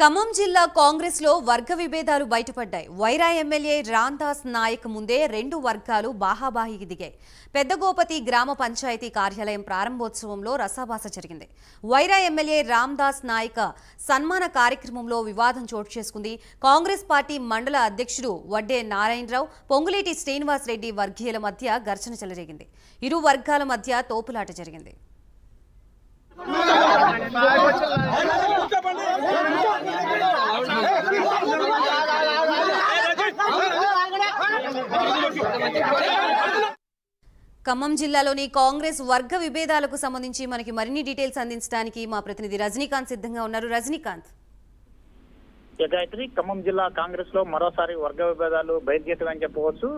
ఖమ్మం జిల్లా కాంగ్రెస్ లో వర్గ విభేదాలు బయటపడ్డాయి. వైరా ఎమ్మెల్యే రాందాస్ నాయక్ ముందే రెండు వర్గాలు బాహాబాహికి దిగాయి. పెద్దగోపతి గ్రామ పంచాయతీ కార్యాలయం ప్రారంభోత్సవంలో రసాభాస జరిగింది. వైరా ఎమ్మెల్యే రాందాస్ నాయక్ సన్మాన కార్యక్రమంలో వివాదం చోటు చేసుకుంది. కాంగ్రెస్ పార్టీ మండల అధ్యక్షుడు వడ్డే నారాయణరావు, పొంగులేటి శ్రీనివాస్ రెడ్డి వర్గీయుల మధ్య ఘర్షణ చెలరేగింది. ఇరు వర్గాల మధ్య తోపులాట జరిగింది. ఖమ్మం జిల్లాలోని కాంగ్రెస్ వర్గ విభేదాలకు సంబంధించి మనకి మరిన్ని డీటెయిల్స్ అందించడానికి మా ప్రతినిధి రజనీకాంత్ సిద్ధంగా ఉన్నారు. రజనీకాంత్. గాయత్రి, ఖమ్మం జిల్లా కాంగ్రెస్ లో మరోసారి వర్గ విభేదాలు బయలుదేరని చెప్పవచ్చు.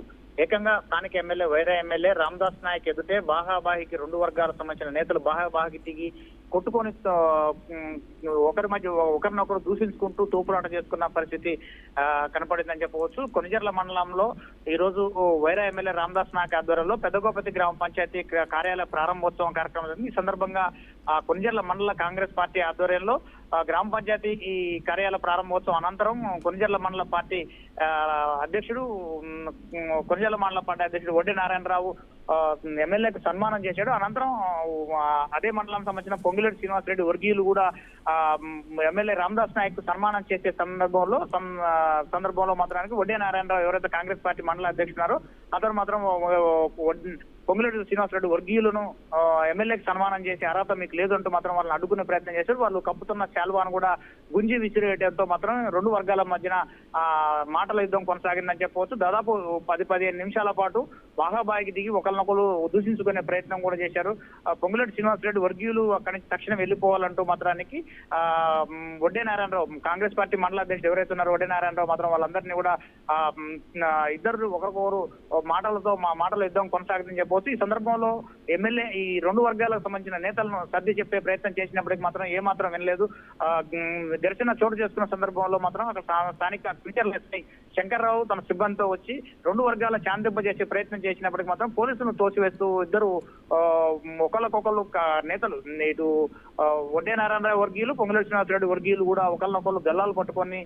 ఏకంగా స్థానిక ఎమ్మెల్యే వైరా ఎమ్మెల్యే రామదాస్ నాయక్ ఎదుటే బాహాబాహికి రెండు వర్గాలకు సంబంధించిన నేతలు బాహాబాహికి దిగి కొట్టుకొని ఒకరి మధ్య ఒకరినొకరు దూషించుకుంటూ తోపులాట చేసుకున్న పరిస్థితి కనపడిందని చెప్పవచ్చు. కొనిజర్ల మండలంలో ఈ రోజు వైరా ఎమ్మెల్యే రామదాస్ నాయక్ ఆధ్వర్యంలో పెద్దగోపతి గ్రామ పంచాయతీ కార్యాలయ ప్రారంభోత్సవం కార్యక్రమం జరిగింది. ఈ సందర్భంగా కొనిజర్ల మండల కాంగ్రెస్ పార్టీ ఆధ్వర్యంలో గ్రామ పంచాయతీ ఈ కార్యాలయ ప్రారంభోత్సవం అనంతరం కొనిజర్ల మండల పార్టీ అధ్యక్షుడు కొనిజర్ల మండల పార్టీ అధ్యక్షుడు వడ్డే నారాయణరావు ఎమ్మెల్యేకు సన్మానం చేశాడు. అనంతరం అదే మండలం సంబంధించిన పొంగులేటి శ్రీనివాస్ రెడ్డి వర్గీయులు కూడా ఎమ్మెల్యే రామదాస్ నాయక్ సన్మానం చేసే సందర్భంలో మాత్రానికి వడ్డే నారాయణరావు ఎవరైతే కాంగ్రెస్ పార్టీ మండల అధ్యక్షున్నారో అతను మాత్రం పొంగులేటి శ్రీనివాస్ రెడ్డి వర్గీయులను ఎమ్మెల్యేకి సన్మానం చేసి అర్హత మీకు లేదంటూ మాత్రం వాళ్ళని అడ్డుకునే ప్రయత్నం చేశారు. వాళ్ళు కప్పుతున్న శాల్వాను కూడా గుంజి విసిరేయడంతో మాత్రం రెండు వర్గాల మధ్యన మాటల యుద్ధం కొనసాగిందని చెప్పవచ్చు. దాదాపు 10-15 నిమిషాల పాటు బాహాబాయికి దిగి ఒకరినొకరు దూషించుకునే ప్రయత్నం కూడా చేశారు. పొంగులేటి శ్రీనివాస్ రెడ్డి వర్గీయులు అక్కడి నుంచి తక్షణం వెళ్ళిపోవాలంటూ మాత్రానికి వడ్డే నారాయణరావు కాంగ్రెస్ పార్టీ మండల అధ్యక్షుడు ఎవరైతే ఉన్నారో వడ్డే నారాయణరావు మాత్రం వాళ్ళందరినీ కూడా ఇద్దరు ఒకరికొకరు మాటల యుద్ధం కొనసాగుతుందని చెప్పవచ్చు. ఈ సందర్భంలో ఎమ్మెల్యే ఈ రెండు వర్గాలకు సంబంధించిన నేతలను సర్ది చెప్పే ప్రయత్నం చేసినప్పటికీ మాత్రం ఏమాత్రం వినలేదు. ఘర్షణ చోటు చేసుకున్న సందర్భంలో మాత్రం అక్కడ స్థానిక ట్విట్టర్ ఎస్ఐ శంకర్రావు తన సిబ్బందితో వచ్చి రెండు వర్గాల శాంతింపజేసే ప్రయత్నం చేసినప్పటికీ మాత్రం పోలీసులను తోసివేస్తూ ఇద్దరు ఒకళ్ళకొకళ్ళు నేతలు ఇటు వడ్డే నారాయణరావు వర్గీయులు పొంగులేటి శ్రీనివాస్ రెడ్డి వర్గీయులు కూడా ఒకళ్ళనొకళ్ళు గల్లాలు పట్టుకొని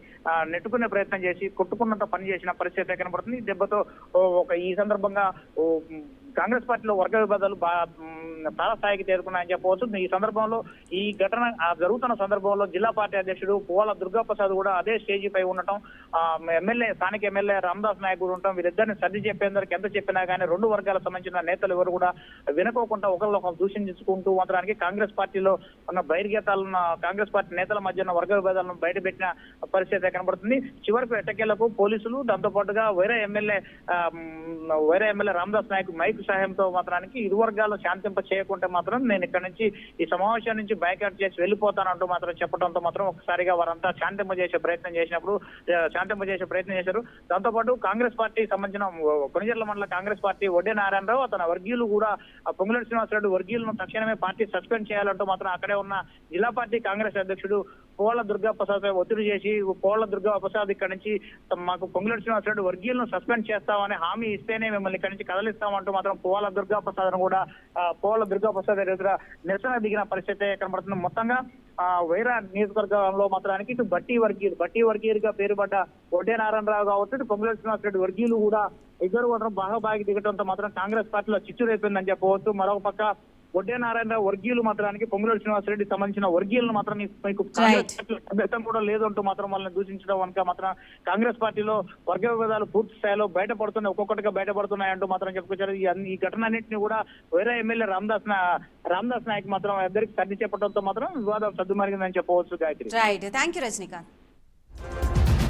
నెట్టుకునే ప్రయత్నం చేసి కొట్టుకున్నంత పని చేసిన పరిస్థితి కనబడుతుంది. ఈ దెబ్బతో ఈ సందర్భంగా కాంగ్రెస్ పార్టీలో వర్గ విభేదాలు తారస్థాయికి చేరుకున్నాయని చెప్పవచ్చు. ఈ సందర్భంలో ఈ ఘటన జరుగుతున్న సందర్భంలో జిల్లా పార్టీ అధ్యక్షుడు పోవాల దుర్గాప్రసాద్ కూడా అదే స్టేజీపై ఉండటం, స్థానిక ఎమ్మెల్యే రామదాస్ నాయక్ కూడా ఉండటం, వీరిద్దరిని సర్ది చెప్పేందుకు ఎంత చెప్పినా కానీ రెండు వర్గాలకు సంబంధించిన నేతలు ఎవరు కూడా వినుకోకుండా ఒకరినొకరు దూషించుకుంటూ మాత్రానికి కాంగ్రెస్ పార్టీలో ఉన్న బహిర్గతాలను కాంగ్రెస్ పార్టీ నేతల మధ్య ఉన్న వర్గ విభేదాలను బయటపెట్టిన పరిస్థితి కనబడుతుంది. చివరకు ఎట్టకేలకు పోలీసులు దాంతో పాటుగా వైరా ఎమ్మెల్యే రామదాస్ నాయక్ మైక్ సహాయంతో మాత్రానికి ఇరు వర్గాలు శాంతింప చేయకుంటే మాత్రం నేను ఇక్కడ నుంచి ఈ సమావేశం నుంచి బైకాట్ చేసి వెళ్ళిపోతానంటూ మాత్రం చెప్పడంతో మాత్రం ఒకసారిగా వారంతా శాంతింప చేసే ప్రయత్నం చేశారు. దాంతోపాటు కాంగ్రెస్ పార్టీ సంబంధించిన కొనిజర్ల మండల కాంగ్రెస్ పార్టీ వడ్డే నారాయణరావు అతని వర్గీయులు కూడా పొంగులేటి శ్రీనివాస్ రెడ్డి వర్గీయులను తక్షణమే పార్టీ సస్పెండ్ చేయాలంటూ మాత్రం అక్కడే ఉన్న జిల్లా పార్టీ కాంగ్రెస్ అధ్యక్షుడు పోవాల దుర్గాప్రసాద్ ఒత్తిడి చేసి పోవాల దుర్గాప్రసాద్ ఇక్కడ నుంచి మాకు పొంగులేటి శ్రీనివాస్ రెడ్డి వర్గీయులను సస్పెండ్ చేస్తామని హామీ ఇస్తేనే మిమ్మల్ని ఇక్కడ నుంచి కదలిస్తామంటూ మాత్రం పోవాల దుర్గాప్రసాద్ ఎదుట నిరసన దిగిన పరిస్థితి కనబడుతుంది. మొత్తంగా వైరా నియోజకవర్గంలో మాత్రానికి ఇటు బట్టి వర్గీయులుగా పేరుపడ్డ వడ్డే నారాయణరావు కావచ్చు, ఇటు పొంగులేటి శ్రీనివాస్ రెడ్డి వర్గీయులు కూడా ఇద్దరు మాత్రం బాగా దిగడంతో మాత్రం కాంగ్రెస్ పార్టీలో చిచ్చు రేపిందని చెప్పవచ్చు. మరొక పక్క వడ్డే నారాయణరావు వర్గీయులు మాత్రానికి పొంగులేటి శ్రీనివాస్ రెడ్డి సంబంధించిన వర్గీయులను మాత్రం మీకు సభ్యత్వం కూడా లేదంటూ మాత్రం వాళ్ళని దూషించడం కనుక మాత్రం కాంగ్రెస్ పార్టీలో వర్గ విభేదాలు పూర్తి స్థాయిలో ఒక్కొక్కటిగా బయటపడుతున్నాయంటూ మాత్రం చెప్పుకొచ్చారు. ఈ ఘటన అన్నింటినీ కూడా వైరా ఎమ్మెల్యే రామదాస్ నాయక్ మాత్రం ఇద్దరికి సర్ది చెప్పడంతో మాత్రం వివాదం సద్దుమరిగిందని చెప్పవచ్చు. గాయత్రి. Right, thank you Rajinikanth.